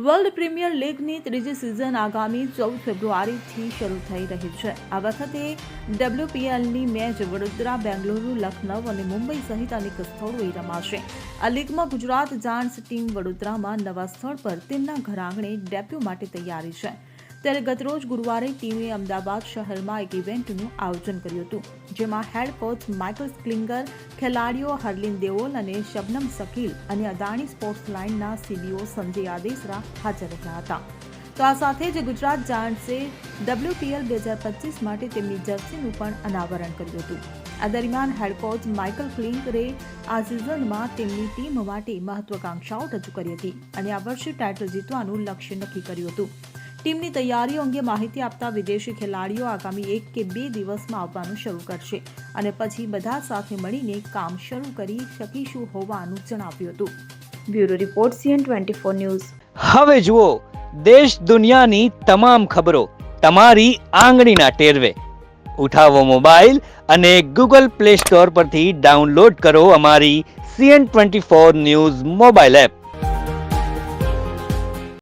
World premier લીગની ત્રીજી season આગામી 14 ફેબ્રુઆરીથી શરૂ થઈ રહી છે. આ વખતે WPLની મેચ વડોદરા, બેંગલુરુ, લખનઉ અને મુંબઈ સહિત અનેક સ્થળોએ રમાશે. આ લીગમાં ગુજરાત જાયન્ટ્સ ટીમ વડોદરામાં નવા સ્થળ પર તેમના ઘરઆંગણે ડેબ્યુ માટે તૈયારી છે. ત્યારે ગતરોજ ગુરુવારે ટીમે અમદાવાદ શહેરમાં એક ઇવેન્ટનું આયોજન કર્યું હતું, જેમાં હેડ કોચ માઇકલ ક્લિંગર, ખેલાડીઓ હરલિન દેઓલ અને શબનમ શકીલ અને અદાણી સ્પોર્ટ્સ લાઇનના CBO સંજય આદેસરા હાજર રહ્યા હતા. તો આ સાથે જ ગુજરાત જાયન્ટ્સે WPL 2025 માટે તેમની જર્સીનું પણ અનાવરણ કર્યું હતું. આ દરમિયાન હેડ કોચ માઇકલ ક્લિંગરે આ સિઝનમાં તેમની ટીમ માટે મહત્વાકાંક્ષાઓ રજૂ કરી હતી અને આ વર્ષે ટાઇટલ જીતવાનું લક્ષ્ય નક્કી કર્યું હતું. ટીમની તૈયારીઓ અંગે માહિતી આપતા વિદેશી ખેલાડીઓ આગામી 1 કે 2 દિવસમાં આવવાનું શરૂ કરશે અને પછી બધા સાથે મળીને કામ શરૂ કરી શકીશું હોવાનું જણાવ્યું હતું. Bureau report CN24 news. હવે જુઓ દેશ દુનિયાની તમામ ખબરો તમારી આંગળીના ટેરવે. ઉઠાવો મોબાઈલ અને Google Play Store પરથી ડાઉનલોડ કરો અમારી CN24 ન્યૂઝ મોબાઈલ એપ.